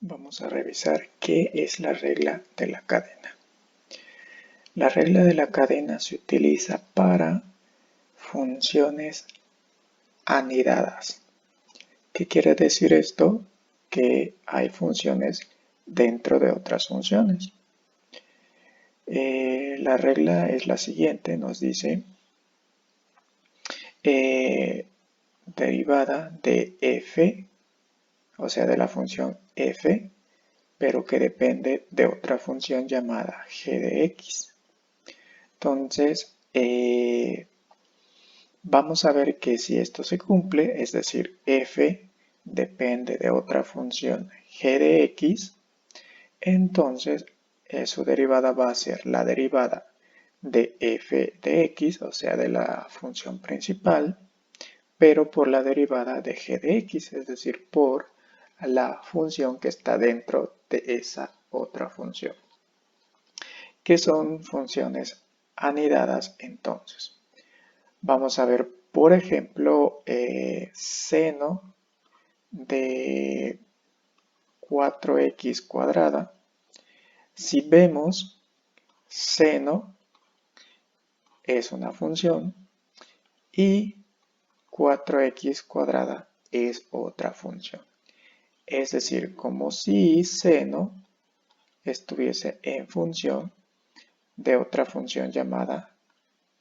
vamos a revisar qué es la regla de la cadena. La regla de la cadena se utiliza para funciones anidadas. ¿Qué quiere decir esto? Que hay funciones dentro de otras funciones. La regla es la siguiente, nos dice derivada de f, o sea de la función f, pero que depende de otra función llamada g de x. Entonces, vamos a ver que si esto se cumple, es decir, f depende de otra función g de x, entonces su derivada va a ser la derivada de f de x, o sea, de la función principal, pero por la derivada de g de x, es decir, por la función que está dentro de esa otra función, que son funciones anidadas entonces. Vamos a ver, por ejemplo, seno de 4x cuadrada. Si vemos, seno es una función y 4x cuadrada es otra función. Es decir, como si seno estuviese en función de otra función llamada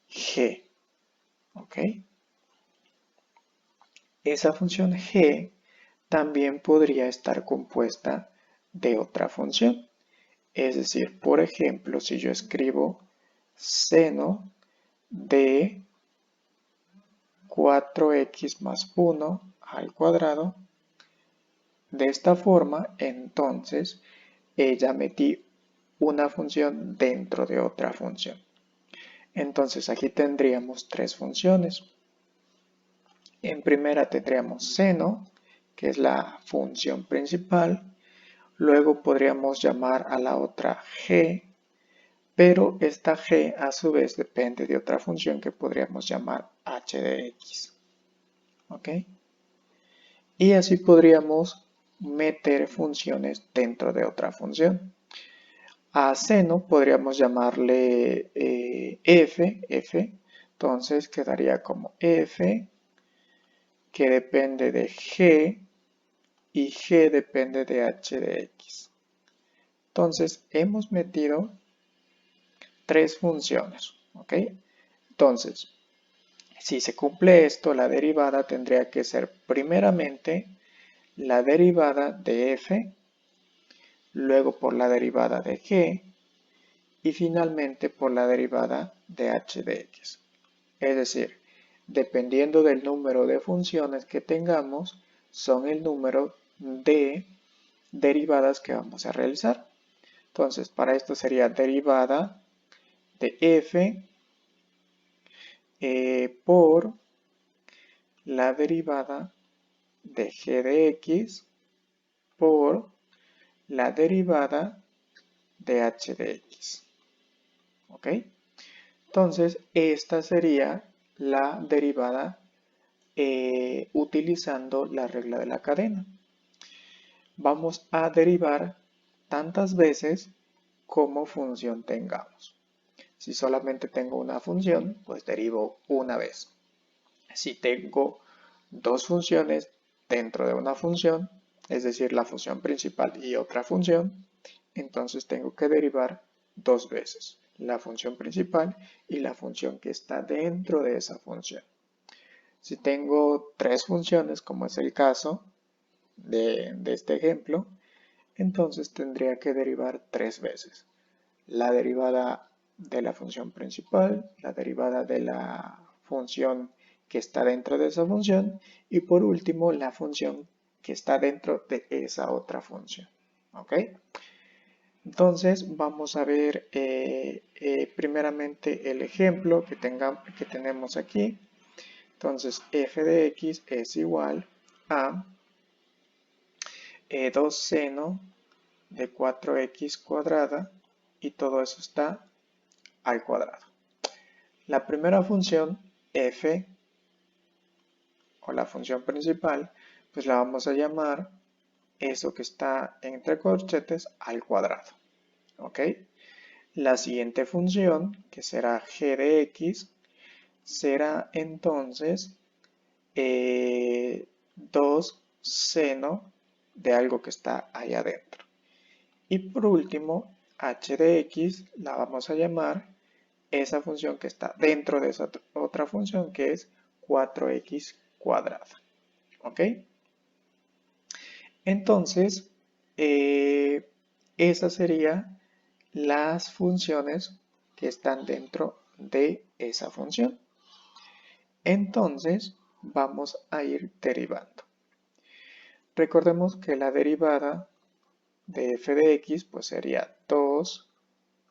g. ¿Ok? Esa función g también podría estar compuesta de otra función. Es decir, por ejemplo, si yo escribo seno de 4x más 1 al cuadrado, de esta forma, entonces, ya metí una función dentro de otra función. Entonces, aquí tendríamos tres funciones. En primera tendríamos seno, que es la función principal. Luego podríamos llamar a la otra g, pero esta g a su vez depende de otra función que podríamos llamar h de x. ¿Ok? Y así podríamos meter funciones dentro de otra función. A seno podríamos llamarle f, entonces quedaría como f, que depende de g, y g depende de h de x. Entonces hemos metido tres funciones, ¿ok? Entonces, si se cumple esto, la derivada tendría que ser primeramente la derivada de f, luego por la derivada de g y finalmente por la derivada de h de x. Es decir, dependiendo del número de funciones que tengamos, son el número de derivadas que vamos a realizar. Entonces, para esto sería derivada de f por la derivada de g de x por la derivada de h de x. ¿Ok? Entonces, esta sería la derivada utilizando la regla de la cadena. Vamos a derivar tantas veces como función tengamos. Si solamente tengo una función, pues derivo una vez. Si tengo dos funciones dentro de una función, es decir, la función principal y otra función, entonces tengo que derivar dos veces, la función principal y la función que está dentro de esa función. Si tengo tres funciones, como es el caso de este ejemplo, entonces tendría que derivar tres veces. La derivada de la función principal, la derivada de la función que está dentro de esa función y por último la función que está dentro de esa otra función. ¿Ok? Entonces vamos a ver primeramente el ejemplo que tenemos aquí. Entonces f de x es igual a 2 seno de 4x cuadrada y todo eso está al cuadrado. La primera función f o la función principal pues la vamos a llamar eso que está entre corchetes al cuadrado. ¿Ok? La siguiente función, que será g de x, será entonces 2 seno de algo que está ahí adentro. Y por último, h de x la vamos a llamar esa función que está dentro de esa otra función que es 4x cuadrada. ¿Ok? Entonces, esas serían las funciones que están dentro de esa función. Entonces, vamos a ir derivando. Recordemos que la derivada de f de x pues sería 2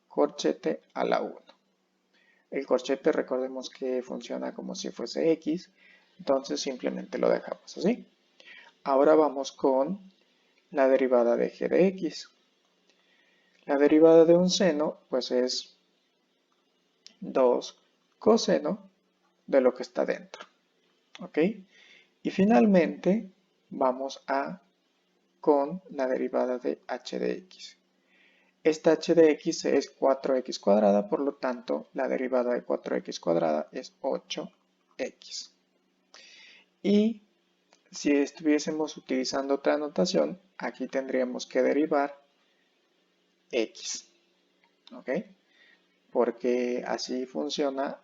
corchete a la 1. El corchete recordemos que funciona como si fuese x, entonces simplemente lo dejamos así. Ahora vamos con la derivada de g de x. La derivada de un seno pues es 2 coseno de lo que está dentro. ¿Ok? Y finalmente vamos con la derivada de h de x. Esta h de x es 4x cuadrada, por lo tanto la derivada de 4x cuadrada es 8x. Y si estuviésemos utilizando otra notación, aquí tendríamos que derivar x. ¿Ok? Porque así funciona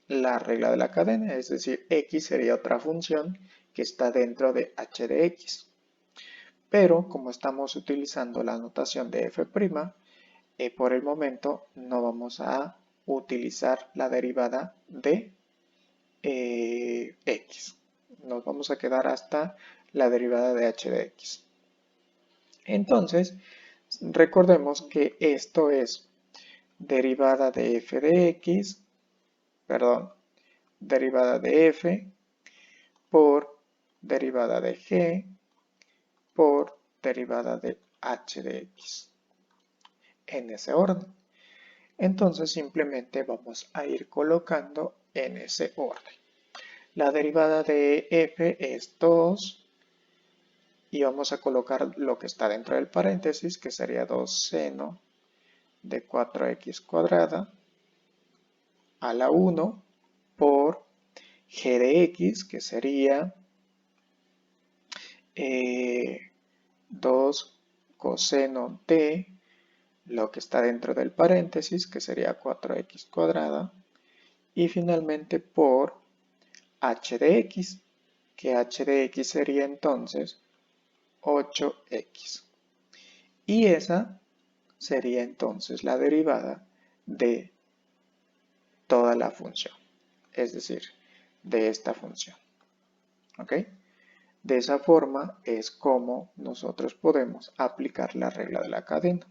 la regla de la cadena, es decir, x sería otra función que está dentro de h de x. Pero como estamos utilizando la notación de f', por el momento no vamos a utilizar la derivada de x. Nos vamos a quedar hasta la derivada de h de x. Entonces, recordemos que esto es derivada de f de x, perdón, derivada de f por derivada de g por derivada de h de x. En ese orden. Entonces simplemente vamos a ir colocando en ese orden. La derivada de f es 2 y vamos a colocar lo que está dentro del paréntesis, que sería 2 seno de 4x cuadrada a la 1 por g de x, que sería 2 coseno de lo que está dentro del paréntesis, que sería 4x cuadrada, y finalmente por h de x, que h de x sería entonces 8x. Y esa sería entonces la derivada de toda la función, es decir, de esta función. ¿Ok? De esa forma es como nosotros podemos aplicar la regla de la cadena.